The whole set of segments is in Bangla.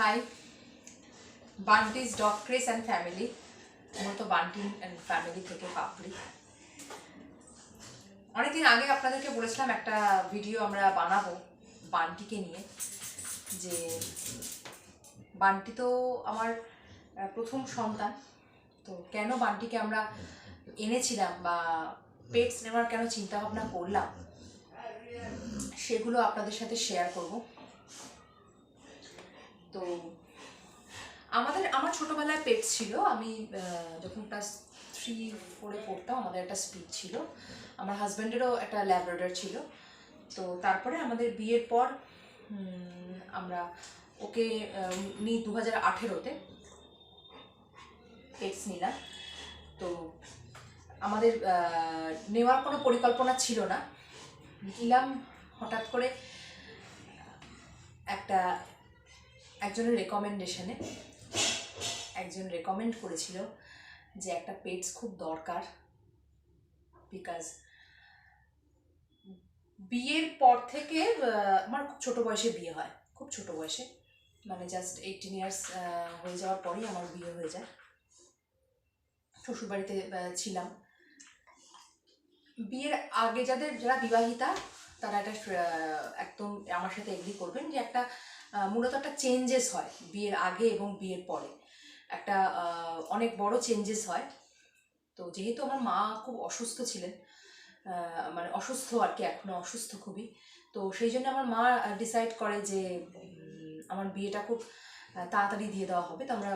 হাই, বান্টিস ডগ ক্রেস অ্যান্ড ফ্যামিলি, মূলত বান্টি অ্যান্ড ফ্যামিলি থেকে পাপড়ি। অনেকদিন আগে আপনাদেরকে বলেছিলাম একটা ভিডিও আমরা বানাবো বান্টিকে নিয়ে, যে বান্টি তো আমার প্রথম সন্তান, তো কেন বান্টিকে আমরা এনেছিলাম বা পেটস নেওয়ার কেন চিন্তা ভাবনা করলাম সেগুলো আপনাদের সাথে শেয়ার করব। তো আমার ছোটোবেলায় পেটস ছিল। আমি যখন ক্লাস 3-4-এ পড়তাম আমাদের একটা স্পিচ ছিল, আমার হাজব্যান্ডেরও একটা ল্যাব্রাডর ছিল। তো তারপরে আমাদের বিয়ের পর আমরা ওকে নিই 2018-তে পেটস নিলাম। তো আমাদের নেওয়ার কোনো পরিকল্পনা ছিল না, নিলাম হঠাৎ করে একজনের রেকমেন্ডেশনে। একজন রেকমেন্ড করেছিল যে একটা পেটস খুব দরকার, বিকজ বিয়ের পর থেকে আমার খুব ছোটো বয়সে বিয়ে হয়, খুব ছোটো বয়সে, মানে জাস্ট 18 ইয়ার্স হয়ে যাওয়ার পরেই আমার বিয়ে হয়ে যায়। শ্বশুরবাড়িতে ছিলাম। বিয়ের আগে যারা বিবাহিতা তারা এটা একদম আমার সাথে এগ্রি করবেন যে একটা মূলত একটা চেঞ্জেস হয় বিয়ের আগে এবং বিয়ের পরে, একটা অনেক বড় চেঞ্জেস হয়। তো যেহেতু আমার মা খুব অসুস্থ ছিলেন, মানে অসুস্থ আর কি, এখনও অসুস্থ খুবই, তো সেই জন্য আমার মা ডিসাইড করে যে আমার বিয়েটা খুব তাড়াতাড়ি দিয়ে দেওয়া হবে। তো আমরা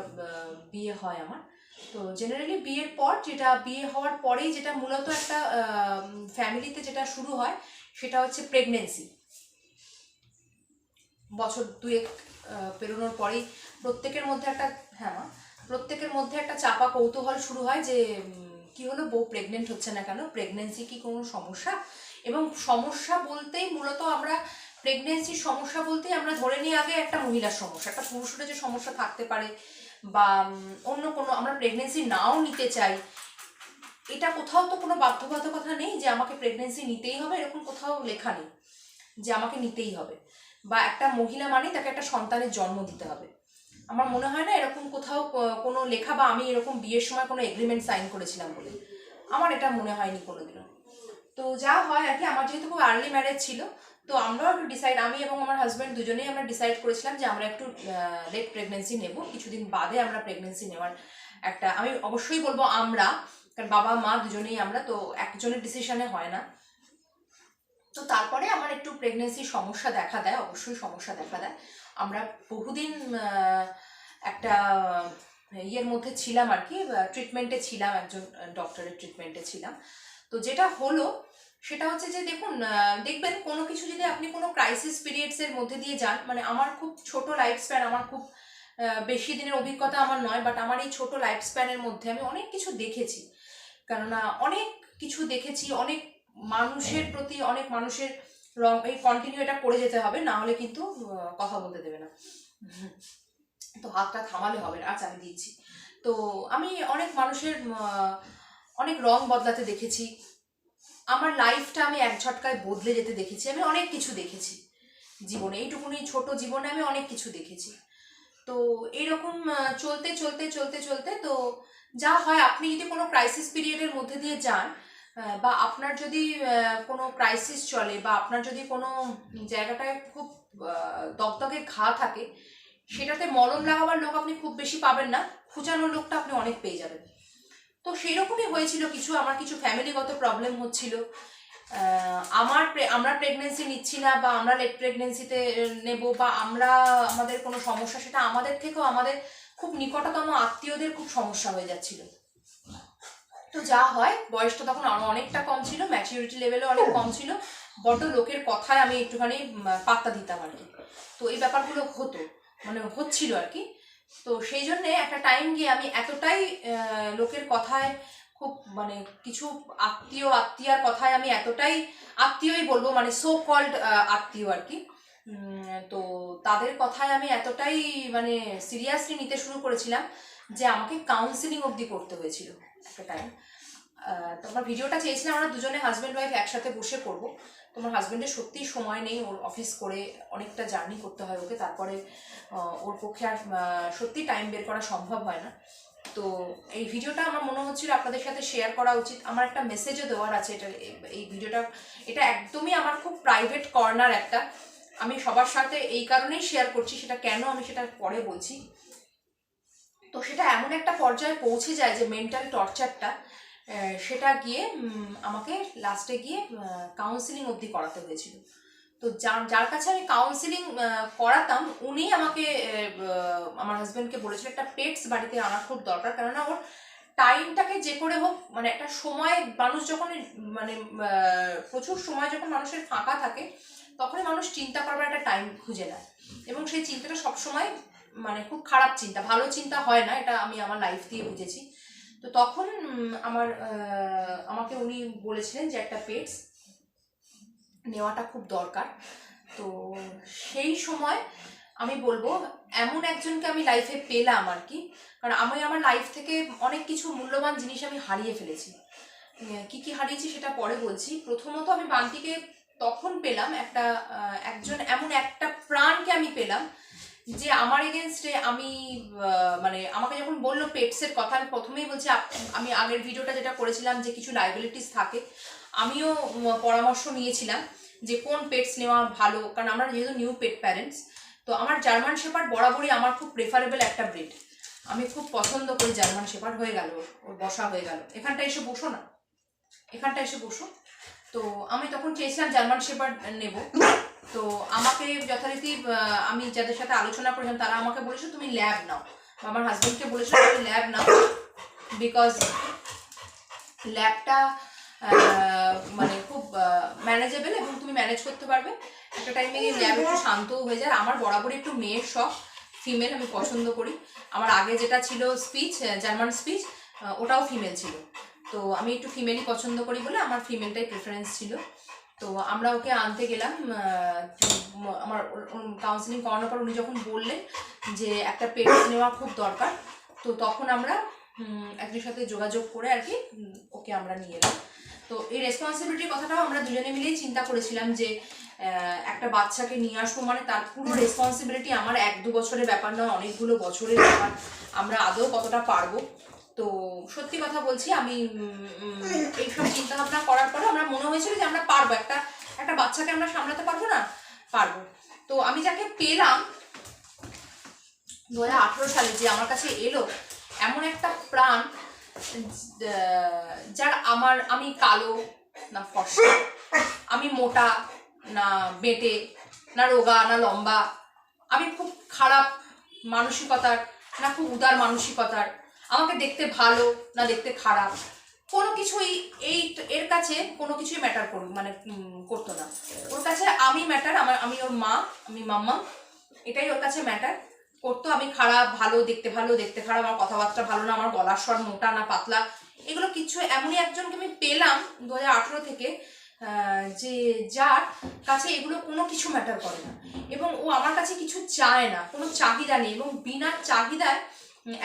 বিয়ে হয় আমার। তো জেনারেলি বিয়ের পর বিয়ে হওয়ার পরেই যেটা মূলত একটা ফ্যামিলিতে যেটা শুরু হয় সেটা হচ্ছে প্রেগনেন্সি। বছর 2 পেরোনোর পরেই প্রত্যেকের মধ্যে একটা চাপা কৌতূহল শুরু হয় যে কি হলো, বউ প্রেগনেন্ট হচ্ছে না কেন, প্রেগনেন্সি কি কোনো সমস্যা? এবং সমস্যা বলতেই মূলত আমরা প্রেগনেন্সির সমস্যা বলতেই আমরা ধরে নিই আগে একটা মহিলার সমস্যা, একটা পুরুষের যে সমস্যা থাকতে পারে বা অন্য কোনো, আমরা প্রেগনেন্সি নাও নিতে চাই, এটা কোথাও তো কোনো বাধ্যবাধকতা নেই যে আমাকে প্রেগনেন্সি নিতেই হবে, এরকম কোথাও লেখা নেই যে আমাকে নিতেই হবে, বা একটা মহিলা মানে তাকে একটা সন্তানের জন্ম দিতে হবে। আমার মনে হয় না এরকম কোথাও কোনো লেখা, বা আমি এরকম বিয়ের সময় কোনো এগ্রিমেন্ট সাইন করেছিলাম বলে আমার এটা মনে হয়নি কোনোদিনও। তো যা হয় আর কি, আমার যেহেতু খুব আর্লি ম্যারেজ ছিল, তো আমরাও একটু আমি এবং আমার হাজব্যান্ড দুজনেই আমরা ডিসাইড করেছিলাম যে আমরা একটু লেট প্রেগনেন্সি নেব, কিছুদিন বাদে আমরা প্রেগনেন্সি নেওয়ার একটা, আমি অবশ্যই বলবো আমরা, কারণ বাবা মা দুজনেই আমরা, তো একজনের ডিসিশনে হয় না। তো তারপরে আমার একটু প্রেগনেন্সির সমস্যা দেখা দেয়, অবশ্যই সমস্যা দেখা দেয়। আমরা বহুদিন একটা ইয়ের মধ্যে ছিলাম আর কি, ট্রিটমেন্টে ছিলাম, একজন ডক্টরের ট্রিটমেন্টে ছিলাম। তো যেটা হলো সেটা হচ্ছে যে দেখুন, দেখবেন কোনো কিছু যদি আপনি কোনো ক্রাইসিস পিরিয়ডসের মধ্যে দিয়ে যান, মানে আমার খুব ছোট লাইফ স্প্যান, আমার খুব বেশি দিনের অভিজ্ঞতা আমার নয়, বাট আমার এই ছোট লাইফ স্প্যানের মধ্যে আমি অনেক কিছু দেখেছি। কেননা অনেক কিছু দেখেছি, অনেক মানুষের প্রতি, অনেক মানুষের এই কন্টিনিউ এটা করে যেতে হবে, না হলে কিন্তু কথা বলতে দেবে না, তো হাতটা থামালে হবে না। আচ্ছা, আমি দিচ্ছি। তো আমি অনেক মানুষের অনেক রং বদলাতে দেখেছি, আমার লাইফটা আমি এক ঝটকায় বদলে যেতে দেখেছি, আমি অনেক কিছু দেখেছি জীবনে, এইটুকুনি ছোট জীবনে আমি অনেক কিছু দেখেছি। তো এইরকম চলতে চলতে চলতে চলতে তো যা হয়, আপনি যদি কোনো ক্রাইসিস পিরিয়ডের মধ্যে দিয়ে যান, বা আপনার যদি কোনো ক্রাইসিস চলে, বা আপনার যদি কোনো জায়গাটায় খুব দগদগে ঘা থাকে, সেটাতে মলম লাগাবার লোক আপনি খুব বেশি পাবেন না, খুঁচানোর লোকটা আপনি অনেক পেয়ে যাবেন। তো সেই রকমই হয়েছিল কিছু, আমার কিছু ফ্যামিলিগত প্রবলেম হচ্ছিল, আমরা প্রেগনেন্সি নিচ্ছি না, বা আমরা লেট প্রেগনেন্সিতে নেব, বা আমাদের কোনো সমস্যা, সেটা আমাদের থেকেও আমাদের খুব নিকটতম আত্মীয়দের খুব সমস্যা হয়ে যাচ্ছিল। তো যা হয়, বয়সটা তখন অনেকটা কম ছিল, ম্যাচুরিটি লেভেলও অনেক কম ছিল, বড্ড লোকের কথায় আমি একটুখানি পাত্তা দিতাম আর কি। তো এই ব্যাপারগুলো মানে হচ্ছিল আর কি। তো সেই জন্যে একটা টাইম গিয়ে আমি এতটাই লোকের কথায় খুব, মানে কিছু আত্মীয়ার কথায় আমি এতটাই, আত্মীয়ই বলবো, মানে সো কল্ড আত্মীয় আর কি, তো তাদের কথায় আমি এতটাই মানে সিরিয়াসলি নিতে শুরু করেছিলাম যে আমাকে কাউন্সিলিং অবধি করতে হয়েছিল একটা টাইম। তোমার ভিডিওটা চেয়েছিলাম আমরা দুজনে হাজব্যান্ড ওয়াইফ একসাথে বসে করব। তোমার হাজব্যান্ডের সত্যিই সময় নেই, ওর অফিস করে অনেকটা জার্নি করতে হয় ওকে, তারপরে ওর পক্ষে আর সত্যি টাইম বের করা সম্ভব হয় না। তো এই ভিডিওটা আমার মনে হচ্ছিল আপনাদের সাথে শেয়ার করা উচিত। আমার একটা মেসেজও দেওয়ার আছে এটা, এই ভিডিওটা এটা একদমই আমার খুব প্রাইভেট কর্নার একটা, আমি সবার সাথে এই কারণেই শেয়ার করছি, সেটা কেন আমি সেটা পরে বলছি। তো সেটা এমন একটা পর্যায়ে পৌঁছে যায় যে মেন্টাল টর্চারটা, সেটা গিয়ে আমাকে লাস্টে গিয়ে কাউন্সিলিং অবধি করাতে হয়েছিল। তো যার কাছে আমি কাউন্সিলিং করাতাম উনি আমাকে আমার হাজব্যান্ডকে বলেছিল একটা পেটস বাড়িতে আনা খুব দরকার, কেননা ওর টাইমটাকে যে করে হোক, মানে একটা সময় মানুষ যখন মানে প্রচুর সময় যখন মানুষের ফাঁকা থাকে তখনই মানুষ চিন্তা করবার একটা টাইম খুঁজে নেয়, এবং সেই চিন্তাটা সবসময় মানে খুব খারাপ চিন্তা, ভালো চিন্তা হয় না, এটা আমি আমার লাইফ দিয়ে বুঝেছি। তো তখন আমাকে উনি বলেছিলেন যে একটা পেটস নেওয়াটা খুব দরকার। তো সেই সময় আমি বলবো এমন একজনকে আমি লাইফে পেলাম আর কি, কারণ আমি আমার লাইফ থেকে অনেক কিছু মূল্যবান জিনিস আমি হারিয়ে ফেলেছি। কি কি হারিয়েছি সেটা পরে বলছি। প্রথমত আমি বান্টিকে তখন পেলাম একজন এমন একটা প্রাণকে আমি পেলাম যে আমার এগেনস্টে আমি মানে আমাকে যখন বললো পেটসের কথা, আমি প্রথমেই বলছি আমি আগের ভিডিওটা যেটা করেছিলাম যে কিছু লাইবিলিটিস থাকে, আমিও পরামর্শ নিয়েছিলাম যে কোন পেটস নেওয়া ভালো, কারণ আমরা যেহেতু নিউ পেট প্যারেন্টস। তো আমার জার্মান শেপার্ড বরাবরই আমার খুব প্রেফারেবল একটা ব্রিড, আমি খুব পছন্দ করি জার্মান শেপার্ড। হয়ে গেল ওর বসা হয়ে গেল, এখানটা এসে বসো না, এখানটা এসে বসো। তো আমি তখন চেয়েছিলাম জার্মান শেপার্ড নেব। তো আমাকে যথারীতি আমি যাদের সাথে আলোচনা করেছিলাম তারা আমাকে বলেছিল তুমি ল্যাব নাও, আমার হাজব্যান্ডকে বলেছিল তুমি ল্যাব নাও, বিকজ ল্যাবটা মানে খুব ম্যানেজেবল এবং তুমি ম্যানেজ করতে পারবে। একটা টাইমে গিয়ে ল্যাব একটু শান্তও হয়ে যায়। আমার বরাবরই একটু মেয়ের শখ, ফিমেল আমি পছন্দ করি। আমার আগে যেটা ছিল স্পিচ, জার্মান স্পিচ, ওটাও ফিমেল ছিল। তো আমি একটু ফিমেলই পছন্দ করি বলে আমার ফিমেলটাই প্রেফারেন্স ছিল। তো আমরা ওকে আনতে গেলাম, আমার কাউন্সিলিং করানোর পর উনি যখন বললেন যে একটা পেটস নেওয়া খুব দরকার, তো তখন আমরা একজনের সাথে যোগাযোগ করে আর কি ওকে আমরা নিয়ে এলাম। তো এই রেসপন্সিবিলিটির কথাটাও আমরা দুজনে মিলেই চিন্তা করেছিলাম যে একটা বাচ্চাকে নিয়ে আসবো মানে তার পুরো রেসপন্সিবিলিটি আমার 1-2 বছরের ব্যাপার নয়, অনেকগুলো বছরের ব্যাপার, আমরা আদৌ কতটা পারবো। তো সত্যি কথা বলছি আমি এইসব চিন্তা ভাবনা করার পরে আমরা মনে হয়েছিল যে আমরা পারবো, একটা বাচ্চাকে আমরা সামলাতে পারবো না, পারবো। তো আমি যাকে পেলাম 2018 সালে, যে আমার কাছে এলো, এমন একটা প্রাণ যার আমি কালো না ফর্সা, আমি মোটা না বেটে, না রোগা না লম্বা, আমি খুব খারাপ মানসিকতার না খুব উদার মানসিকতার, আমাকে দেখতে ভালো না দেখতে খারাপ, কোনো কিছুই এর কাছে কোনো কিছুই ম্যাটার করতো না। ওর কাছে আমি ম্যাটার, আমি ওর মা, আমি মাম্মা, এটাই ওর কাছে ম্যাটার করতো। আমি খারাপ ভালো, দেখতে খারাপ, আমার কথাবার্তা ভালো না, আমার গলার স্বর মোটা না পাতলা, এগুলো কিছু, এমনই একজনকে আমি পেলাম 2018 থেকে যে যার কাছে এগুলো কোনো কিছু ম্যাটার করে না, এবং ও আমার কাছে কিছু চায় না, কোনো চাহিদা নেই, এবং বিনা চাহিদায়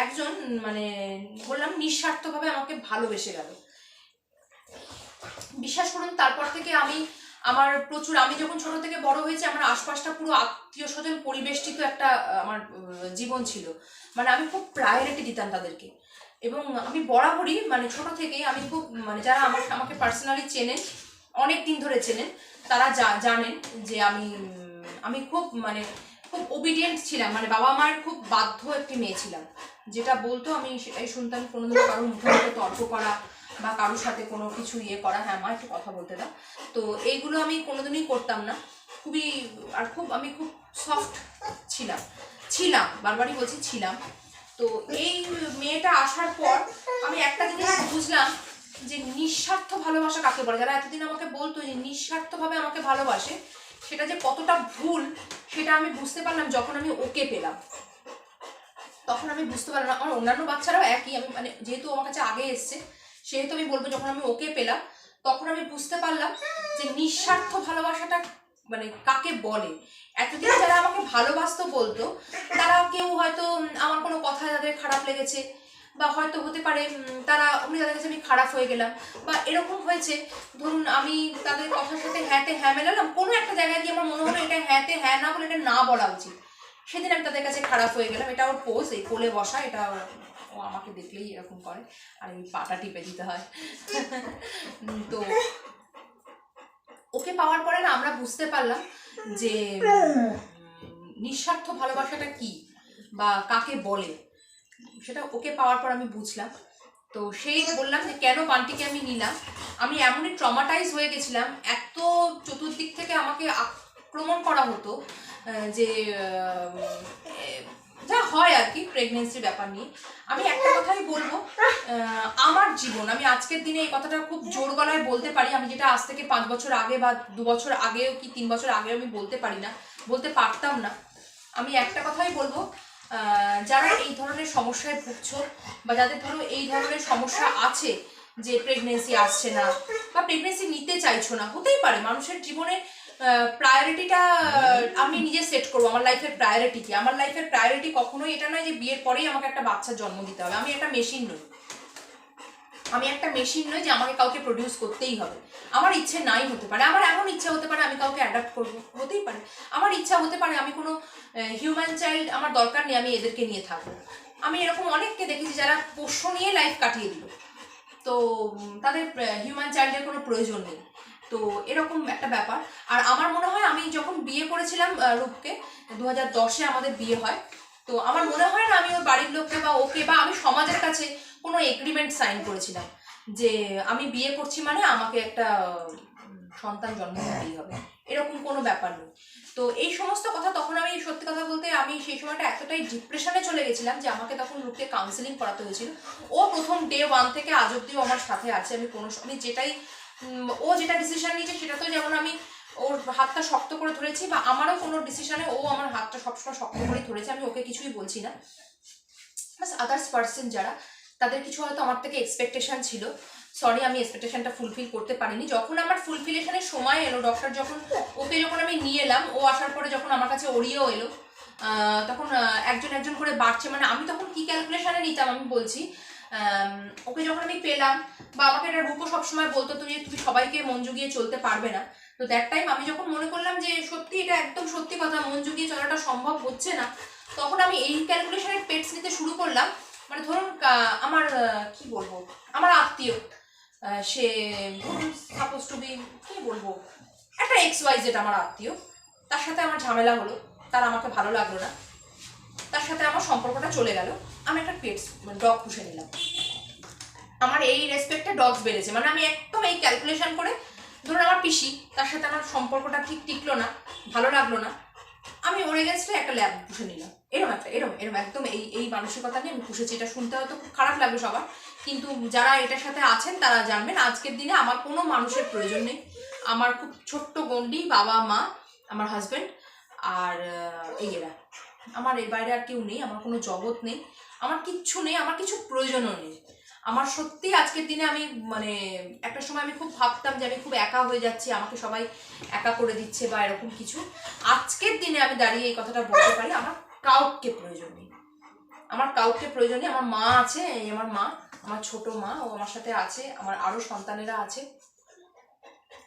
একজন মানে বললাম নিঃস্বার্থভাবে আমাকে ভালোবেসে গেল। বিশ্বাস করুন তারপর থেকে আমি যখন ছোট থেকে বড় হয়েছি আমার আশপাশটা পুরো আত্মীয় স্বজন পরিবেষ্টিত একটা আমার জীবন ছিল, মানে আমি খুব প্রায়োরিটি দিতাম তাদেরকে। এবং আমি বরাবরই মানে ছোট থেকেই আমি খুব মানে যারা আমাকে পার্সোনালি চেনেন, অনেক দিন ধরে চেনেন, তারা জানেন যে আমি খুব খুব ওবিডিয়েন্ট ছিলাম, মানে বাবা মায়ের খুব বাধ্য একটি মেয়ে ছিলাম, যেটা বলতো আমি সেটাই শুনতাম। কোনোদিনও কারোর মুখে মুখে তর্ক করা বা কারোর সাথে কোনো কিছু করা, হ্যাঁ মা একটু কথা বলতে দাও, তো এইগুলো আমি কোনোদিনই করতাম না। আমি খুব সফট ছিলাম, বারবারই বলছি ছিলাম। তো এই মেয়েটা আসার পর আমি একটা জিনিস বুঝলাম যে নিঃস্বার্থ ভালোবাসা কাকে বলে। যারা এতদিন আমাকে বলতো যে নিঃস্বার্থভাবে আমাকে ভালোবাসে, সেটা যে কতটা ভুল সেটা আমি বুঝতে পারলাম যখন আমি ওকে পেলাম। তখন আমি বুঝতে পারলাম, আমার অন্যান্য বাচ্চারাও একই, আমি যেহেতু আমার কাছে আগে এসছে সেহেতু আমি বলবো, যখন আমি ওকে পেলাম তখন আমি বুঝতে পারলাম যে নিঃস্বার্থ ভালোবাসাটা কাকে বলে। এতদিন যারা আমাকে ভালোবাসতো বলতো, তারা কেউ হয়তো আমার কোনো কথায় তাদের খারাপ লেগেছে, বা হয়তো হতে পারে তাদের কাছে আমি খারাপ হয়ে গেলাম, বা এরকম হয়েছে ধরুন আমি তাদের কথার সাথে হ্যাঁতে হ্যাঁ মেলালাম, কোনো একটা জায়গায় গিয়ে আমার মনে হলো এটা হ্যাঁতে হ্যাঁ না বলে এটা না বলা উচিত, সেদিন আমি তাদের কাছে খারাপ হয়ে গেলাম। এটা ওর পোজ, এই কোলে বসা, এটা ও আমাকে দেখলেই এরকম করে, আর এই পাটা টিপে দিতে হয়। তো ওকে পাওয়ার পরে না আমরা বুঝতে পারলাম যে নিঃস্বার্থ ভালোবাসাটা কি বা কাকে বলে, সেটা ওকে পাওয়ার পর আমি বুঝলাম। তো সেই বললাম যে কেন বান্টিকে আমি নিলাম, আমি এমনই ট্রমাটাইজ হয়ে গেছিলাম, এত চতুর্দিক থেকে আমাকে আক্রমণ করা হতো যে যা হয় আর কি প্রেগনেন্সির ব্যাপার নিয়ে। আমি একটা কথাই বলবো, আমার জীবন, আমি আজকের দিনে এই কথাটা খুব জোর গলায় বলতে পারি, আমি যেটা আজ থেকে 5 বছর আগে বা 2 বছর আগেও কি 3 বছর আগেও আমি বলতে পারি না, বলতে পারতাম না। আমি একটা কথাই বলবো, যারা এই ধরনের সমস্যায় ভুগছো বা যাদের ধরো এই ধরনের সমস্যা আছে যে প্রেগনেন্সি আসছে না বা প্রেগনেন্সি নিতে চাইছো না, হতেই পারে মানুষের জীবনে প্রায়োরিটিটা আমি নিজে সেট করবো, আমার লাইফের প্রায়োরিটি কি। আমার লাইফের প্রায়োরিটি কখনোই এটা নয় যে বিয়ের পরেই আমাকে একটা বাচ্চার জন্ম দিতে হবে। আমি একটা মেশিন নই, আমি একটা মেশিন নই যে আমাকে কাউকে প্রডিউস করতেই হবে। আমার ইচ্ছে নাই হতে পারে, আমার এমন ইচ্ছা হতে পারে আমি কাউকে অ্যাডাপ্ট করবো, হতেই পারে। আমার ইচ্ছা হতে পারে আমি কোনো হিউম্যান চাইল্ড আমার দরকার নেই, আমি এদেরকে নিয়ে থাকবো। আমি এরকম অনেককে দেখেছি যারা পোষ্য নিয়ে লাইফ কাটিয়ে দিল, তো তাদের হিউম্যান চাইল্ডের কোনো প্রয়োজন নেই। তো এরকম একটা ব্যাপার। আর আমার মনে হয় আমি যখন বিয়ে করেছিলাম রূপকে, 2010-এ আমাদের বিয়ে হয়, তো আমার মনে হয় না আমি ওর বাড়ির লোককে বা ওকে বা আমি সমাজের কাছে কোনো এগ্রিমেন্ট সাইন করেছিলাম যে আমি বিয়ে করছি মানে আমাকে একটা সন্তান জন্ম দিতেই হবে, এরকম কোনো ব্যাপার নেই। তো এই সমস্ত কথা তখন আমি সত্যি কথা বলতে আমি সেই সময়টা এতটাই ডিপ্রেশনে চলে গেছিলাম যে আমাকে তখন রূপকে কাউন্সেলিং করাতে হয়েছিল। ও প্রথম ডে 1 থেকে আজ অব্দিও আমার সাথে আছে। আমি কোনো আমি যেটাই ও যেটা ডিসিশন নিয়েছে সেটা তো যেমন আমি ওর হাতটা শক্ত করে ধরেছি, বা আমারও কোনো ডিসিশনে ও আমার হাতটা সবসময় শক্ত করেই ধরেছে, আমি ওকে কিছুই বলছি না। বাস আদার্স পার্সন যারা, তাদের কিছু হয়তো আমার থেকে এক্সপেকটেশন ছিল, সরি আমি এক্সপেকটেশনটা ফুলফিল করতে পারিনি। যখন আমার ফুলফিলেশনের সময় এলো, ডক্টর যখন যখন আমি নিয়ে এলাম, ও আসার পরে যখন আমার কাছে ওরিও এলো, তখন একজন একজন করে বাড়ছে, মানে আমি তখন কি ক্যালকুলেশনে নিতাম আমি বলছি, ওকে যখন আমি পেলাম, বা আমাকে একটা রূপও সবসময় বলতো তুমি সবাইকে মন জুগিয়ে চলতে পারবে না। তো দ্যাট টাইম আমি যখন মনে করলাম যে সত্যি এটা একদম সত্যি কথা, মন জুগিয়ে চলাটা সম্ভব হচ্ছে না, তখন আমি এই ক্যালকুলেশনের পেটস নিতে শুরু করলাম। মানে ধরুন আমার কি বলবো, আমার আত্মীয়, সে সাপোজ টু বি, কি বলবো, একটা XYZ আমার আত্মীয়, তার সাথে আমার ঝামেলা হলো, তার আমাকে ভালো লাগলো না, তার সাথে আমার সম্পর্কটা চলে গেল, আমি একটা পেটস ডগ পুষে নিলাম, আমার এই রেসপেক্টে ডগস বেড়েছে। মানে আমি একদম এই ক্যালকুলেশন করে, ধরুন আমার পিসি, তার সাথে আমার সম্পর্কটা ঠিক টিকলো না, ভালো লাগলো না, আমি ওর এগেনস্টে একটা ল্যাব পুষে নিলাম। এরম একদম এই মানসিকতা নিয়ে আমি পুষেছি। এটা শুনতে হয়তো খুব খারাপ লাগবে সবার, কিন্তু যারা এটার সাথে আছেন তারা জানবেন আজকের দিনে আমার কোনো মানুষের প্রয়োজন নেই। আমার খুব ছোট্ট গন্ডি বাবা মা, আমার হাজব্যান্ড, আর এরা, আমার এর বাইরে আর কেউ নেই, আমার কোনো জগৎ নেই, আমার কিচ্ছু নেই, আমার কিছু প্রয়োজনও নেই। আমার সত্যি আজকের দিনে আমি মানে একটা সময় আমি খুব ভাবতাম যে আমি খুব একা হয়ে যাচ্ছি, আমাকে সবাই একা করে দিচ্ছে বা এরকম কিছু। আজকের দিনে আমি দাঁড়িয়ে এই কথাটা বলতে পারি, আমার কাউকে প্রয়োজন নেই, আমার কাউকে প্রয়োজন নেই। আমার মা আছে, এই আমার মা, আমার ছোট মা, ও আমার সাথে আছে, আমার আরো সন্তানেরা আছে,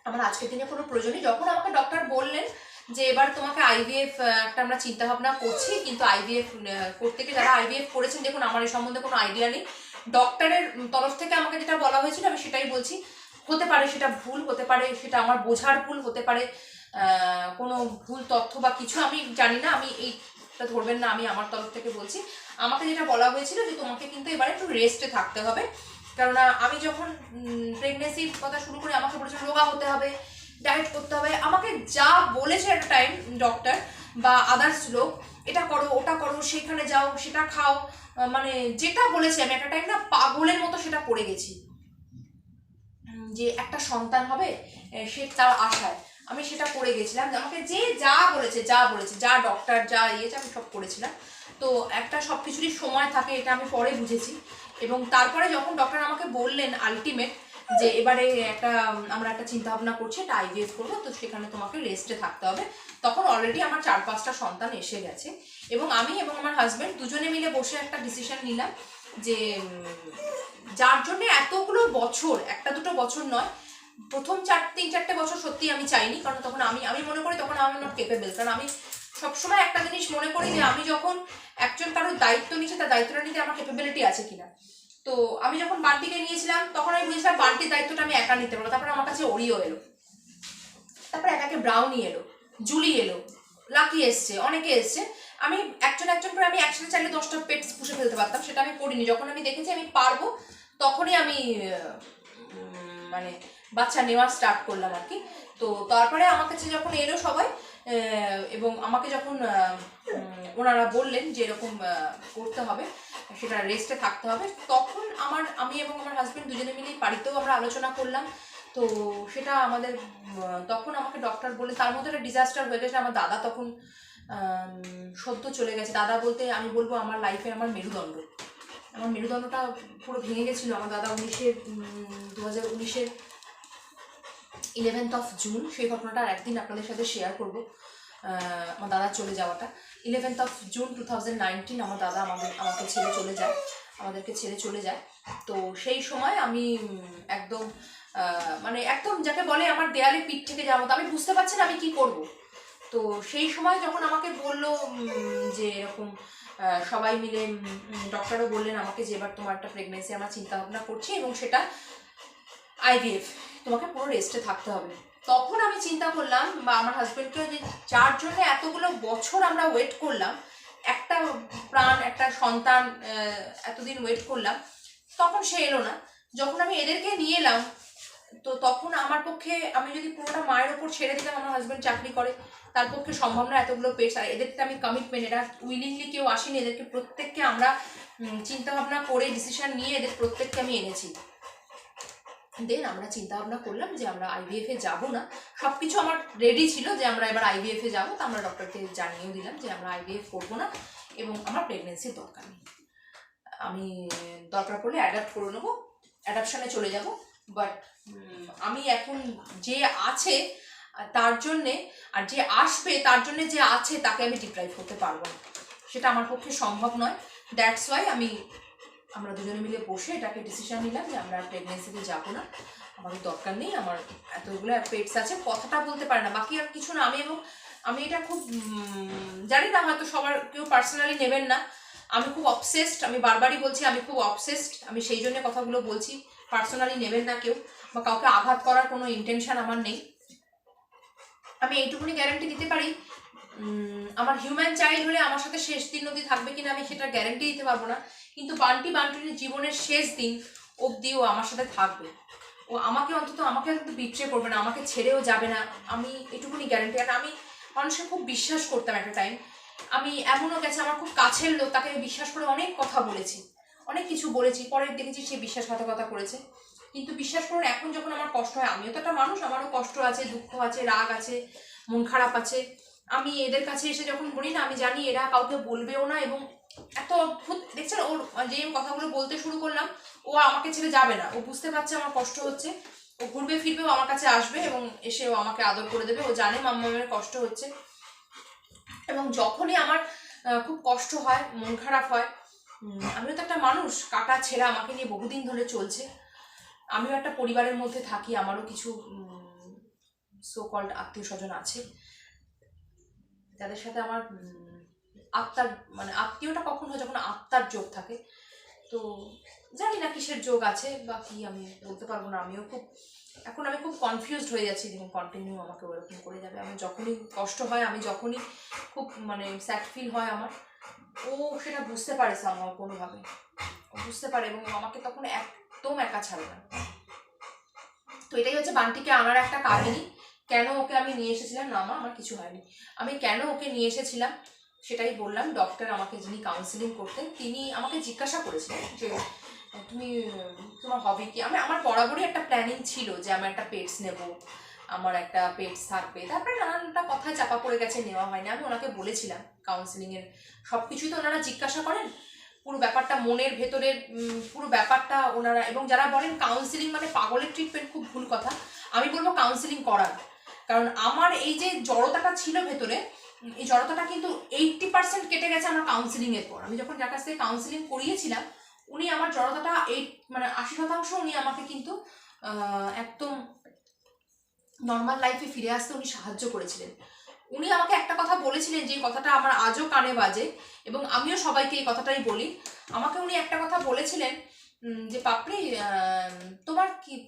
আমার আজকের দিনে কোনো প্রয়োজন নেই। যখন আমাকে ডক্টর বললেন যে এবার তোমাকে IVF একটা আমরা চিন্তা ভাবনা করছি, কিন্তু IVF করতে গিয়ে যারা IVF করেছেন, দেখুন আমার এই সম্বন্ধে কোনো আইডিয়া নেই, ডক্টরের তরফ থেকে আমাকে যেটা বলা হয়েছিল আমি সেটাই বলছি। হতে পারে সেটা ভুল, হতে পারে সেটা আমার বোঝার ভুল, হতে পারে কোনো ভুল তথ্য বা কিছু, আমি জানি না, আমি এইটা ধরবেন না, আমি আমার তরফ থেকে বলছি। আমাকে যেটা বলা হয়েছিল যে তোমাকে কিন্তু এবারে একটু রেস্টে থাকতে হবে, কারণ আমি যখন প্রেগনেন্সির কথা শুরু করি আমাকে বলেছিল রোগা হতে হবে, ডায়েট করতে হবে, আমাকে যা বলেছে একটা টাইম ডক্টর বা আদার্স লোক, এটা করো ওটা করো সেখানে যাও সেটা খাও, মানে যেটা বলেছে আমি একটা টাইম না পাগলের মতো সেটা পড়ে গেছি, যে একটা সন্তান হবে সে তার আশায় আমি সেটা করে গেছিলাম। আমাকে যে যা বলেছে যা ডক্টর যা ইয়েছে আমি সব করেছিলাম। তো একটা সব কিছুরই সময় থাকে, এটা আমি পরে বুঝেছি। এবং তারপরে যখন ডক্টর আমাকে বললেন আলটিমেট যে এবারে আমরা একটা চিন্তা ভাবনা করছি, একটা IVF করবো, তো সেখানে তোমাকে রেস্টে থাকতে হবে, তখন অলরেডি আমার 4-5টা সন্তান এসে গেছে, এবং আমি এবং আমার হাজব্যান্ড দুজনে মিলে বসে একটা ডিসিশন নিলাম যে যার জন্য এতগুলো বছর, একটা দুটো বছর নয়, প্রথম 3-4টে বছর সত্যি আমি চাইনি, কারণ তখন আমি মনে করি তখন আমি নট কেপেবল। কারণ আমি সবসময় একটা জিনিস মনে করি যে আমি যখন একজন কারোর দায়িত্ব নিচ্ছি, তার দায়িত্বটা নিতে আমার ক্যাপাবিলিটি আছে কিনা। তো আমি যখন বান্টিকে নিয়েছিলাম তখন আমি বুঝেছিলাম বান্টির দায়িত্বটা আমি একা নিতে পারবো। তারপরে আমার কাছে ওরিও এলো, তারপরে একে ব্রাউনি এলো, জুলি এলো, লাকি এসছে, অনেকে এসছে। আমি একজন করে আমি একসাথে চাইলে 10টা পেটস পুষে ফেলতে পারতাম, সেটা আমি করিনি। যখন আমি দেখেছি আমি পারবো তখনই আমি মানে বাচ্চা নেওয়া স্টার্ট করলাম আর কি। তো তারপরে আমার কাছে যখন এলো সবাই, এবং আমাকে যখন ওনারা বললেন যে এরকম করতে হবে, সেটা রেস্টে থাকতে হবে, তখন আমি এবং আমার হাজবেন্ড দুজনে মিলেই বাড়িতেও আমরা আলোচনা করলাম। তো সেটা আমাদের তখন আমাকে ডক্টর বলে, তার মধ্যে একটা ডিজাস্টার হয়ে গেছে। আমার দাদা তখন সদ্য চলে গেছে। দাদা বলতে আমি বলবো আমার লাইফে আমার মেরুদণ্ডটা পুরো ভেঙে গেছিলো। আমার দাদা 2019-এর 11th of June, সেই ঘটনাটা আর একদিন আপনাদের সাথে শেয়ার করবো। আমার দাদা চলে যাওয়াটা 11th of June 2019 আমার দাদা আমাদেরকে ছেড়ে চলে যায়। তো সেই সময় আমি একদম মানে একদম যাকে বলে আমার দেয়ালে পিঠ থেকে যাওয়ার মতো, আমি বুঝতে পারছি না আমি কি করব। তো সেই সময় যখন আমাকে বললো যে এরকম সবাই মিলে, ডক্টরও বললেন আমাকে যে এবার তোমার একটা প্রেগনেন্সি আমরা চিন্তা ভাবনা করছি এবং সেটা IVF, তোমাকে পুরো রেস্টে থাকতে হবে। তখন আমি চিন্তা করলাম, বা আমার হাজবেন্ডকে, যে যার জন্য এতগুলো বছর আমরা ওয়েট করলাম, একটা প্রাণ, একটা সন্তান, এতদিন ওয়েট করলাম, তখন সে এলো না। যখন আমি এদেরকে নিয়ে এলাম, তো তখন আমার পক্ষে, আমি যদি পুরোটা মায়ের ওপর ছেড়ে দিতাম, আমার হাজবেন্ড চাকরি করে, তার পক্ষে সম্ভব না এতগুলো পেটস। আর এদেরকে আমি কমিটমেন্ট, এটা উইলিংলি কেউ আসেনি, এদেরকে প্রত্যেককে আমরা চিন্তা ভাবনা করে ডিসিশন নিয়ে এদের প্রত্যেককে আমি এনেছি। দেন আমরা চিন্তা ভাবনা করলাম যে আমরা IVF-এ যাবো না। সব কিছু আমার রেডি ছিল যে আমরা এবার IVF-এ যাবো। তো আমরা ডক্টরকে জানিয়েও দিলাম যে আমরা IVF করবো না এবং আমার প্রেগনেন্সির দরকার নেই, আমি দরকার পড়লে অ্যাডাপ্ট করে নেবো, অ্যাডাপশানে চলে যাব। বাট আমি এখন যে আছে তার জন্যে, আর যে আসবে তার জন্যে যে আছে তাকে আমি ডিপ্রাইভ করতে পারবো না, সেটা আমার পক্ষে সম্ভব নয়। দ্যাটস ওয়াই আমরা দুজনে মিলে বসে এটাকে ডিসিশন নিলাম যে আমরা প্রেগনেন্সিতে যাবো না, আমাদের দরকার নেই, আমার এতগুলো পেটস আছে, কথাটা বলতে পারে না, বাকি আর কিছু না। আমি এটা খুব জানি না, হয়তো সবার কেউ পার্সোনালি নেবেন না, আমি খুব অবসেসড, আমি বারবারই বলছি আমি খুব অবসেসড, আমি সেই জন্য কথাগুলো বলছি, পার্সোনালি নেবেন না কেউ, বা কাউকে আঘাত করার কোনো ইন্টেনশন আমার নেই। আমি এইটুকুনি গ্যারান্টি দিতে পারি, আমার হিউম্যান চাইল্ড হলে আমার সাথে শেষ দিন অবধি থাকবে কিনা আমি সেটা গ্যারান্টি দিতে পারবো না, কিন্তু বান্টির জীবনের শেষ দিন অবধিও আমার সাথে থাকবে। ও আমাকে অন্তত বিট্রে করবে না, আমাকে ছেড়েও যাবে না, আমি এটুকুনি গ্যারান্টি। আর আমি মানুষকে খুব বিশ্বাস করতাম একটা টাইম, আমি এমনও গেছে আমার খুব কাছের লোক, তাকে বিশ্বাস করে অনেক কথা বলেছি, অনেক কিছু বলেছি, পরে দেখেছি সে বিশ্বাসঘাতকতা করেছে। কিন্তু বিশ্বাস করুন, এখন যখন আমার কষ্ট হয়, আমিও তো একটা মানুষ, আমারও কষ্ট আছে, দুঃখ আছে, রাগ আছে, মন খারাপ আছে, আমি এদের কাছে এসে যখন বলি না, আমি জানি এরা কাউকে বলবেও না, এবং এত অদ্ভুত দেখছেন ওর যে কথাগুলো বলতে শুরু করলাম, ও আমাকে ছেড়ে যাবে না, ও বুঝতে পারছে আমার কষ্ট হচ্ছে, ও ঘুরবে ফিরবেও আমার কাছে আসবে এবং এসে ও আমাকে আদর করে দেবে, ও জানে মাম্মামের কষ্ট হচ্ছে। এবং যখনই আমার খুব কষ্ট হয়, মন খারাপ হয়, আমিও তো একটা মানুষ, কাটা ছেঁড়া আমাকে নিয়ে বহুদিন ধরে চলছে, আমিও একটা পরিবারের মধ্যে থাকি, আমারও কিছু সো কল্ড আত্মীয় স্বজন আছে যাদের সাথে আমার আত্মার, মানে আত্মীয়টা কখন হয় যখন আত্মার যোগ থাকে। তো জানি না কিসের যোগ আছে বা কি, আমি বলতে পারবো না। আমি খুব কনফিউজড হয়ে যাচ্ছি, দেখুন কন্টিনিউ আমাকে ওরকম করে যাবে। আমি যখনই কষ্ট হয়, আমি যখনই খুব মানে স্যাড ফিল হয় আমার, ও সেটা বুঝতে পারে আমার কোনোভাবে, ও বুঝতে পারে এবং আমাকে তখন একদম একা ছাড়ে না। তো এটাই হচ্ছে বান্টিকে আনার একটা কাহিনী। কেন ওকে আমি নিয়ে এসেছিলাম, না আমার কিছু হয়নি, আমি কেন ওকে নিয়ে এসেছিলাম সেটাই বললাম। ডক্টর আমাকে যিনি কাউন্সিলিং করতেন, তিনি আমাকে জিজ্ঞাসা করেছিলেন যে তোমার হবি কি। আমার বরাবরই একটা প্ল্যানিং ছিল যে আমি একটা পেটস নেব, আমার একটা পেটস থাকবে, তারপরে নানানটা কথায় চাপা পড়ে গেছে, নেওয়া হয়নি। আমি ওনাকে বলেছিলাম কাউন্সিলিংয়ের সব কিছুই তো ওনারা জিজ্ঞাসা করেন, পুরো ব্যাপারটা মনের ভেতরের পুরো ব্যাপারটা ওনারা, এবং যারা বলেন কাউন্সিলিং মানে পাগলের ট্রিটমেন্ট, খুব ভুল কথা। আমি বলবো কাউন্সিলিং করার, কারণ আমার এই যে জড়তাটা ছিল ভেতরে, এই জড়তাটা কিন্তু 80% কেটে গেছে আমার কাউন্সিলিংয়ের পর। আমি যখন যার কাছ থেকে কাউন্সিলিং করিয়েছিলাম, উনি আমার জড়তাটা 80% উনি আমাকে কিন্তু একদম নর্মাল লাইফে ফিরে আসতে উনি সাহায্য করেছিলেন। উনি আমাকে একটা কথা বলেছিলেন, যে কথাটা আমার আজও কানে বাজে, এবং আমিও সবাইকে এই কথাটাই বলি। আমাকে উনি একটা কথা বলেছিলেন, যে পাপড়ি,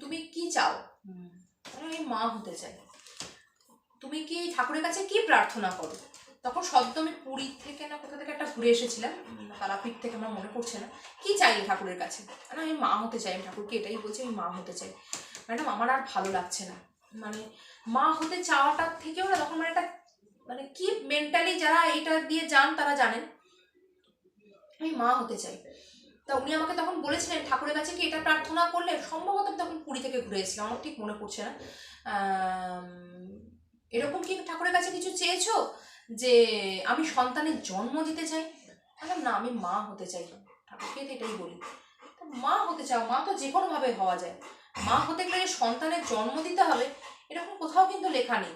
তুমি কি চাও? আমি মা হতে চাই। তুমি কি ঠাকুরের কাছে কি প্রার্থনা করো? তখন সদ্য আমি পুরী থেকে না কোথা থেকে একটা ঘুরে এসেছিলাম, তারাপীঠ থেকে, আমার মনে পড়ছে না। কি চাই ঠাকুরের কাছে? আমি মা হতে চাই। আমি ঠাকুরকে এটাই বলছি, আমি মা হতে চাই। ম্যাডাম আমার আর ভালো লাগছে না, মা হতে চাওয়াটার থেকেও না, তখন একটা কি মেন্টালি যারা এটা দিয়ে যান তারা জানেন, আমি মা হতে চাই। তা উনি আমাকে তখন বলেছিলেন, ঠাকুরের কাছে কি এটা প্রার্থনা করলে, সম্ভবত আমি তখন পুরী থেকে ঘুরে এসেছিলাম, আমার ঠিক মনে পড়ছে না, এরকম কি ঠাকুরের কাছে কিছু চেয়েছো যে আমি সন্তানের জন্ম দিতে চাই? না, আমি মা হতে চাই। ঠাকুরকে তো এটাই বলি, মা হতে চাও, মা তো যে কোনো ভাবে হওয়া যায়। মা হতে গেলে সন্তানের জন্ম দিতে হবে এরকম কোথাও কিন্তু লেখা নেই।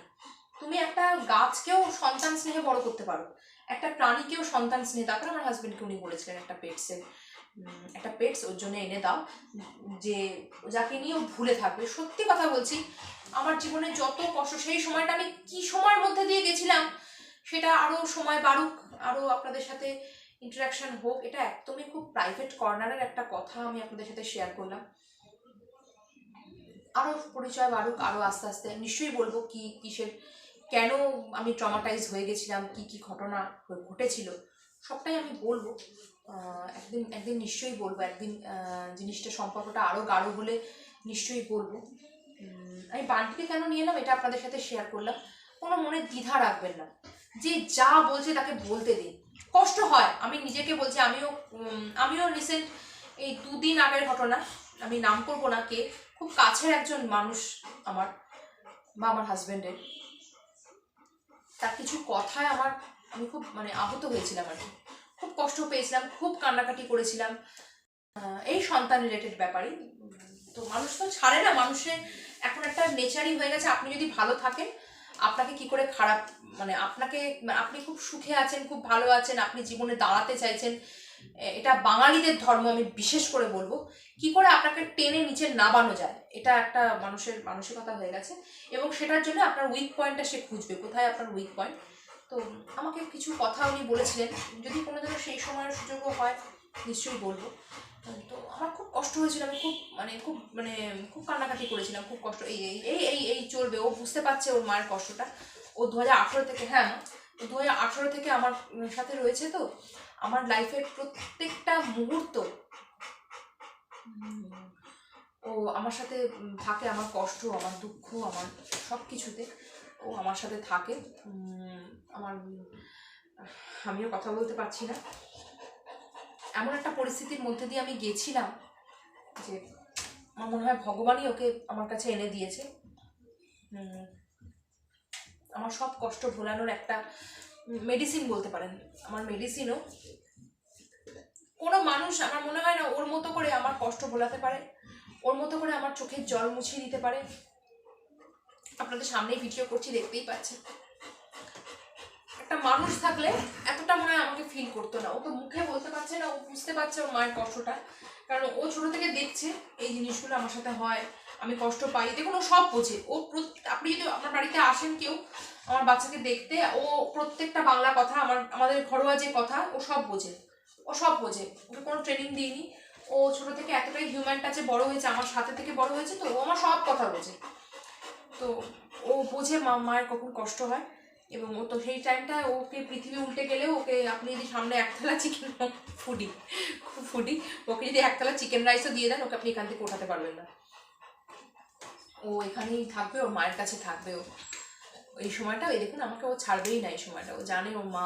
তুমি একটা গাছকেও সন্তান স্নেহে বড় করতে পারো, একটা প্রাণীকেও সন্তান স্নেহে। তারপরে আমার হাজবেন্ডকে উনি বলেছিলেন একটা পেটস ওর জন্য এনে দাও, যে যাকে নিয়েও ভুলে থাকবে। সত্যি কথা বলছি, আমার জীবনে যত কষ্ট, সেই সময়টা আমি কি সময়ের মধ্যে দিয়ে গেছিলাম, সেটা আরো সময় বাড়ুক, আরো আপনাদের সাথে ইন্টারাকশন হোক, এটা একদমই খুব প্রাইভেট কর্নারের একটা কথা আমি আপনাদের সাথে শেয়ার করলাম। আরো পরিচয় বাড়ুক, আরো আস্তে আস্তে নিশ্চয়ই বলবো কিসের কেন আমি ট্রমাটাইজ হয়ে গেছিলাম, কি ঘটনা ঘটেছিল, সবটাই আমি বলবো। একদিন নিশ্চয়ই বলবো, একদিন জিনিসটা সম্পর্কটা আরো গাঢ় হলে নিশ্চয়ই বলবো। আমি বান্টিকে কেন নিয়ে এলাম এটা আপনাদের সাথে শেয়ার করলাম। কোনো মনে দ্বিধা রাখবেন না, যে যা বলছে তাকে বলতে দিন। কষ্ট হয়, আমি নিজেকে বলছি, আমিও রিসেন্ট এই 2 দিন আগের ঘটনা, আমি নাম করবো না কে, খুব কাছের একজন মানুষ আমার বা আমার হাজবেন্ডের, তার কিছু কথায় আমি খুব আহত হয়েছিলাম আর কি, খুব কষ্ট পেয়েছিলাম, খুব কান্নাকাটি করেছিলাম এই সন্তান রিলেটেড ব্যাপারে। তো মানুষ তো ছাড়ে না, মানুষের এখন একটা নেচারই হয়ে গেছে, আপনি যদি ভালো থাকেন আপনাকে কি করে খারাপ, আপনি খুব সুখে আছেন, খুব ভালো আছেন, আপনি জীবনে দাঁড়াতে চাইছেন, এটা বাঙালিদের ধর্ম, আমি বিশেষ করে বলবো, কি করে আপনাকে টেনে নিচে নামানো যায়, এটা একটা মানুষের মানসিকতা হয়ে গেছে। এবং সেটার জন্য আপনার উইক পয়েন্টটা সে খুঁজবে, কোথায় আপনার উইক পয়েন্ট। তো আমাকে কিছু কথা উনি বলেছিলেন, যদি কোনো দিনও সেই সময়ের সুযোগও হয় নিশ্চয়ই বলবো। তো আমার খুব কষ্ট হয়েছিল, আমি খুব কান্নাকাটি করেছিলাম, খুব কষ্ট। এই এই এই এই চলবে, ও বুঝতে পারছে ওর মায়ের কষ্টটা। ও 2018 থেকে, হ্যাঁ 2018 থেকে আমার সাথে রয়েছে। তো আমার লাইফের প্রত্যেকটা মুহূর্ত ও আমার সাথে থাকে, আমার কষ্ট, আমার দুঃখ, আমার সব কিছুতে ও আমার সাথে থাকে। আমিও কথা বলতে পারছি না, এমন একটা পরিস্থিতির মধ্যে দিয়ে আমি গেছিলাম যে আমার মনে হয় ভগবানই ওকে আমার কাছে এনে দিয়েছে, আমার সব কষ্ট ভোলানোর একটা মেডিসিন বলতে পারেন। আমার মেডিসিনও কোনো মানুষ আমার মনে হয় না ওর মতো করে আমার কষ্ট ভোলাতে পারে, ওর মতো করে আমার চোখের জল মুছিয়ে দিতে পারে। আপনাদের সামনেই ভিডিও করছি, দেখতেই পাচ্ছেন। একটা মানুষ থাকলে এতটা মনে হয় আমাকে ফিল করতো না, ওকে মুখে বলতে পারছে না, ও বুঝতে পারছে ওর মায়ের কষ্টটা, কারণ ও ছোট থেকে দেখছে এই জিনিসগুলো আমার সাথে হয়, আমি কষ্ট পাই। দেখুন ও সব বোঝে, আপনি যদি আমার বাড়িতে আসেন কেউ আমার বাচ্চাকে দেখতে, ও প্রত্যেকটা বাংলা কথা, আমাদের ঘরোয়া যে কথা, ও সব বোঝে, ওকে কোনো ট্রেনিং দিইনি। ও ছোট থেকে এতটাই হিউম্যান টাচে বড় হয়েছে, আমার সাথে থেকে বড় হয়েছে, তো ও আমার সব কথা বোঝে। তো ও বোঝে মায়ের কখন কষ্ট হয়, এবং ও তো সেই টাইমটা ওকে পৃথিবী উল্টে গেলেও ওকে আপনি যদি সামনে একতলা চিকেন ফুডি ওকে যদি একতলা চিকেন রাইসও দিয়ে দেন, ওকে আপনি এখান থেকে ওঠাতে পারবেন না, ও এখানেই থাকবে, ওর মায়ের কাছে থাকবে। ও এই সময়টা, এই দেখুন আমাকে ও ছাড়বেই না এই সময়টা, ও জানে ওর মা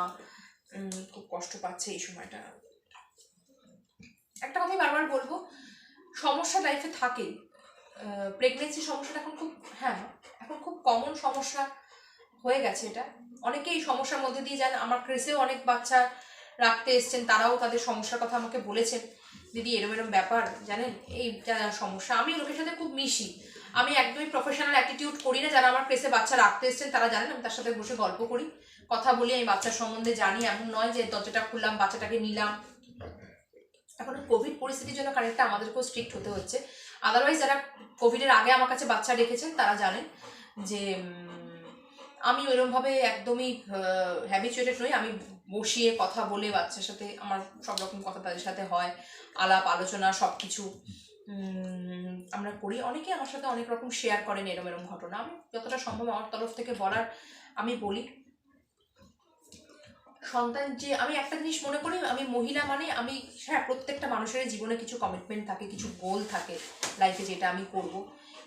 খুব কষ্ট পাচ্ছে এই সময়টা। একটা কথাই বারবার বলবো, সমস্যা লাইফে থাকে, প্রেগনেন্সি সমস্যাটা এখন খুব কমন সমস্যা হয়ে গেছে। এটা অনেকেই সমস্যার মধ্যে দিয়ে যান, আমার ক্রেসেও অনেক বাচ্চা রাখতে এসছেন, তারাও তাদের সমস্যার কথা আমাকে বলেছেন, দিদি এরম ব্যাপার জানেন, এই যা সমস্যা। আমি লোকের সাথে খুব মিশি, আমি একদমই প্রফেশনাল অ্যাটিটিউড করি না। যারা আমার ক্রেসে বাচ্চা রাখতে এসছেন তারা জানেন, আমি তার সাথে বসে গল্প করি, কথা বলি, আমি বাচ্চার সম্বন্ধে জানি। এমন নয় যে দরজাটা খুললাম বাচ্চাটাকে নিলাম, এখন কোভিড পরিস্থিতির জন্য খানিকটা আমাদেরকেও স্ট্রিক্ট হতে হচ্ছে। আদারওয়াইজ যারা কোভিডের আগে আমার কাছে বাচ্চা রেখেছেন তারা জানেন যে আমি ওইরকমভাবে একদমই হ্যাবিচুয়েটেড নই। আমি বসিয়ে কথা বলে বাচ্চার সাথে আমার সব রকম কথা তাদের সাথে হয়, আলাপ আলোচনা সব কিছু আমরা করি। অনেকে আমার সাথে অনেক রকম শেয়ার করেন এরম ঘটনা। আমি যতটা সম্ভব আমার তরফ থেকে বলার আমি বলি। সন্তান যে আমি একটা জিনিস মনে করি, আমি মহিলা মানে আমি, হ্যাঁ প্রত্যেকটা মানুষের জীবনে কিছু কমিটমেন্ট থাকে, কিছু গোল থাকে লাইফে যেটা আমি করব,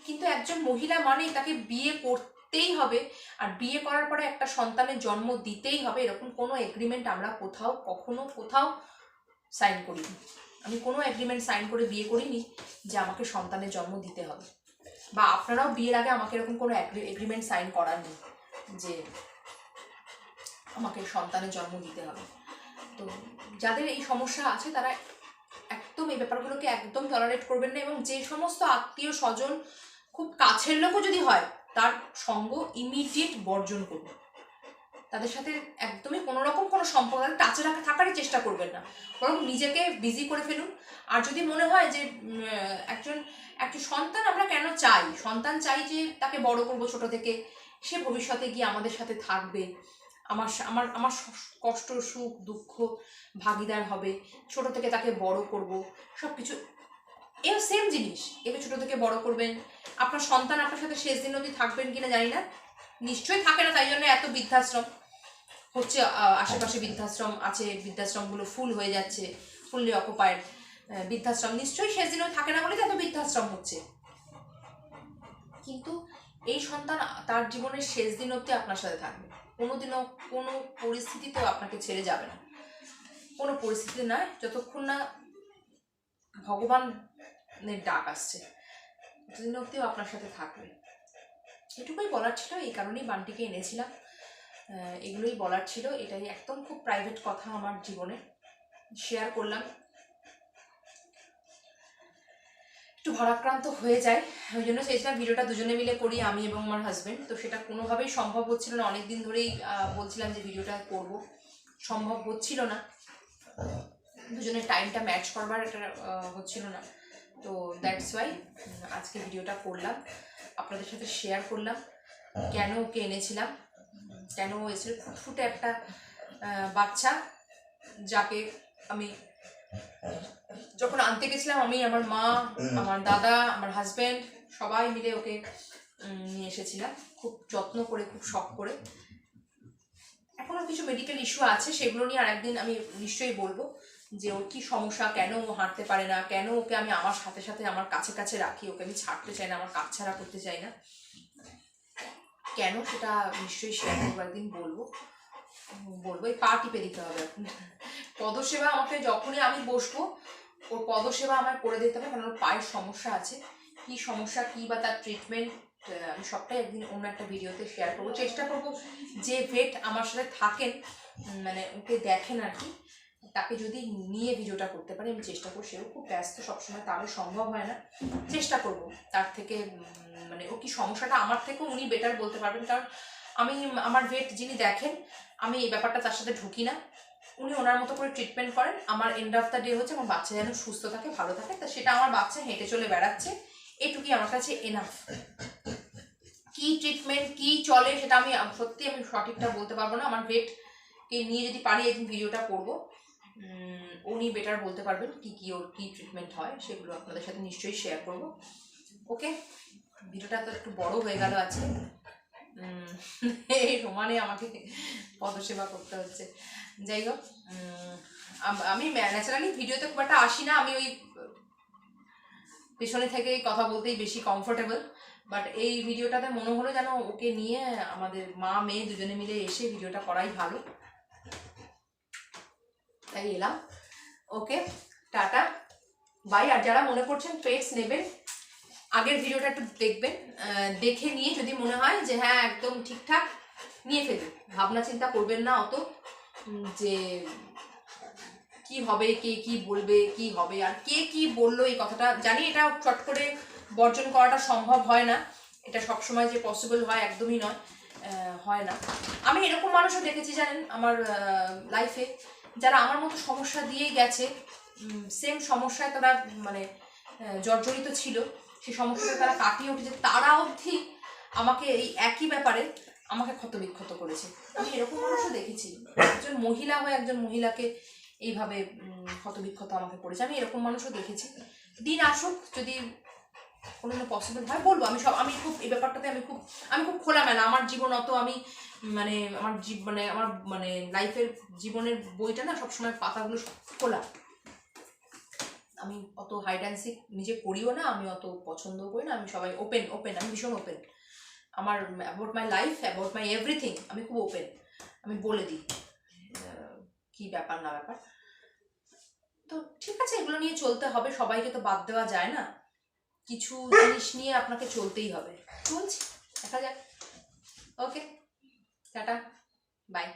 কিন্তু একজন মহিলা মানে তাকে বিয়ে করতেই হবে, আর বিয়ে করার পরে একটা সন্তানের জন্ম দিতেই হবে, এরকম কোনো এগ্রিমেন্ট আমরা কোথাও সাইন করিনি। আমি কোনো এগ্রিমেন্ট সাইন করে বিয়ে করিনি যে আমাকে সন্তানের জন্ম দিতে হবে, বা আপনারাও বিয়ের আগে আমাকে এরকম কোনো এগ্রিমেন্ট সাইন করাননি যে আমাকে সন্তানের জন্ম দিতে হবে। তো যাদের এই সমস্যা আছে তারা একদম এই ব্যাপারগুলোকে একদম টলারেট করবেন না, এবং যে সমস্ত আত্মীয় স্বজন খুব কাছের লোকও যদি হয় তার সঙ্গ ইমিডিয়েট বর্জন করুন। তাদের সাথে একদমই কোনো রকম কোনো সম্পর্ক টাচে থাকারই চেষ্টা করবেন না, বরং নিজেকে বিজি করে ফেলুন। আর যদি মনে হয় যে একজন সন্তান আমরা কেন চাই, সন্তান চাই যে তাকে বড় করব ছোট থেকে, সে ভবিষ্যতে গিয়ে আমাদের সাথে থাকবে, আমার আমার আমার কষ্ট সুখ দুঃখ ভাগিদার হবে, ছোট থেকে তাকে বড় করব, সব কিছু এও সেম জিনিস। একে ছোট থেকে বড় করবেন, আপনার সন্তান আপনার সাথে শেষ দিন অবধি থাকবেন কিনা জানি না, নিশ্চয়ই থাকে না, তাই জন্য এত বৃদ্ধাশ্রম হচ্ছে, আশেপাশে বৃদ্ধাশ্রম আছে, বৃদ্ধাশ্রমগুলো ফুল হয়ে যাচ্ছে, ফুললি অকুপায়েড বৃদ্ধাশ্রম, নিশ্চয়ই শেষ দিনও থাকে না বলে এত বৃদ্ধাশ্রম হচ্ছে। কিন্তু এই সন্তান তার জীবনের শেষ দিন অবধি আপনার সাথে থাকবে, কোনোদিনও কোনো পরিস্থিতিতেও আপনাকে ছেড়ে যাবে না, কোনো পরিস্থিতিতে নয়, যতক্ষণ না ভগবানের ডাক আসছে ততদিন অবধিও আপনার সাথে থাকবে। এটুকুই বলার ছিল, এই কারণেই বান্টিকে এনেছিলাম, এগুলোই বলার ছিল। এটাই একদম খুব প্রাইভেট কথা আমার জীবনে শেয়ার করলাম। একটু ভারাক্রান্ত হয়ে যায়, ওই জন্য চেয়েছিলাম ভিডিওটা দুজনে মিলে করি, আমি এবং আমার হাজব্যান্ড। তো সেটা কোনোভাবেই সম্ভব হচ্ছিল না, অনেকদিন ধরেই বলছিলাম যে ভিডিওটা করব, সম্ভব হচ্ছিল না, দুজনের টাইমটা ম্যাচ করবার একটা হচ্ছিল না। তো দ্যাটস ওয়াই আজকে ভিডিওটা করলাম, আপনাদের সাথে শেয়ার করলাম কেন ওকে এনেছিলাম, কেন ও এসেছিল। ফুটফুটে একটা বাচ্চা, যাকে আমি যখন আনতে গেছিলাম, আমি, আমার মা, আমার দাদা, আমার হাজব্যান্ড সবাই মিলে ওকে নিয়ে এসেছিলাম, খুব যত্ন করে, খুব শখ করে। এখনো কিছু মেডিকেল ইস্যু আছে, সেগুলো নিয়ে আরেকদিন আমি নিশ্চয়ই বলবো যে ওর কি সমস্যা, কেন ও হাঁটতে পারে না, কেন ওকে আমি আমার সাথে সাথে আমার কাছে রাখি, ওকে আমি ছাড়তে চাই না, আমার কাজ ছাড়া করতে চাই না কেন, সেটা নিশ্চয়ই শেয়ার করবো, একদিন বলবো। এই পা টিপে দিতে হবে এখন, পদসেবা আমাকে যখনই আমি বসবো ওর পদসেবা আমার করে দিতে হবে, কারণ ওর পায়ের সমস্যা আছে। কি সমস্যা, কি বা তার ট্রিটমেন্ট, আমি সবটাই একদিন অন্য একটা ভিডিওতে শেয়ার করবো। চেষ্টা করবো যে ভেট আমার সাথে থাকেন, মানে ওকে দেখেন আর কি, তাকে যদি নিয়ে ভিডিওটা করতে পারি আমি চেষ্টা করবো। সেও খুব ব্যস্ত সবসময়, তাহলে সম্ভব হয় না, চেষ্টা করব তার থেকে, মানে ও কি সমস্যাটা আমার থেকেও উনি বেটার বলতে পারবেন, কারণ আমি, আমার ভেট যিনি দেখেন, আমি এই ব্যাপারটা তার সাথে ঢুকি না, উনি ওনার মতো করে ট্রিটমেন্ট করেন। আমার এন্ড অফ দ্য ডে হচ্ছে আমার বাচ্চা যেন সুস্থ থাকে, ভালো থাকে, তা সেটা আমার বাচ্চা হেঁটে চলে বেড়াচ্ছে, এটুকুই আমার কাছে এনাফ। কি ট্রিটমেন্ট কি চলে সেটা আমি সত্যি আমি সঠিকটা বলতে পারবো না, আমার ভেটকে নিয়ে যদি পারি একদিন ভিডিওটা করবো, উনি বেটার বলতে পারবেন কি ওর কি ট্রিটমেন্ট হয়, সেগুলো আপনাদের সাথে নিশ্চয়ই শেয়ার করব। ওকে, ভিডিওটা তো একটু বড় হয়ে গেল আজকে, এই সমানে আমাকে পদসেবা করতে হচ্ছে। যাই হোক, আমি ন্যাচারালি ভিডিওতে খুব একটা আসি না, আমি ওই পেছনে থেকে কথা বলতেই বেশি কমফোর্টেবল, বাট এই ভিডিওটাতে মনে হলো যেন ওকে নিয়ে আমাদের মা মেয়ে দুজনে মিলে এসে ভিডিওটা করাই ভালো, তাই এলাম। ওকে, টাটা বাই। আর যারা মনে করছেন পেটস নেবেন, আগের ভিডিওটা একটু দেখবেন, দেখে নিয়ে যদি মনে হয় যে হ্যাঁ একদম ঠিকঠাক, নিয়ে ফেলবেন, ভাবনা চিন্তা করবেন না অত যে কি হবে, কে কি বলবে, কি হবে, আর কে কি বললো এই কথাটা জানি, এটা চট করে বর্জন করাটা সম্ভব হয় না, এটা সবসময় যে পসিবল হয় একদমই নয়, হয় না। আমি এরকম মানুষও দেখেছি জানেন আমার লাইফে, যারা আমার মতো সমস্যা দিয়েই গেছে, সেম সমস্যায় তারা মানে জর্জরিত ছিল, সেই সমস্যাটা তারা কাটিয়ে উঠেছে, তারা অবধি আমাকে এই একই ব্যাপারে আমাকে ক্ষতবিক্ষত করেছে। আমি এরকম মানুষও দেখেছি, একজন মহিলা হয়ে একজন মহিলাকে এইভাবে ক্ষতবিক্ষত আমাকে করেছে, আমি এরকম মানুষও দেখেছি। দিন আসুক, যদি কোনো পসিবল হয় বলবো। আমি খুব এই ব্যাপারটাতে আমি খুব খোলামেলা। আমার জীবন অত আমি মানে আমার মানে লাইফের জীবনের বইটা না সবসময় পাতাগুলো সব খোলা। আমি অত হাইড অ্যান্ড সিক নিজে করিও না, আমি অত পছন্দও করি না। আমি সবাই ওপেন, আমি ভীষণ ওপেন। আমার about my life, about my everything আমি খুব ওপেন। আমি বলে দিই কি ব্যাপার না ব্যাপার। তো ঠিক আছে, এগুলো নিয়ে চলতে হবে, সবাইকে তো বাদ দেওয়া যায় না, কিছু জিনিস নিয়ে আপনাকে চলতেই হবে। চলছি, দেখা যাক। ওকে, টাটা, বাই।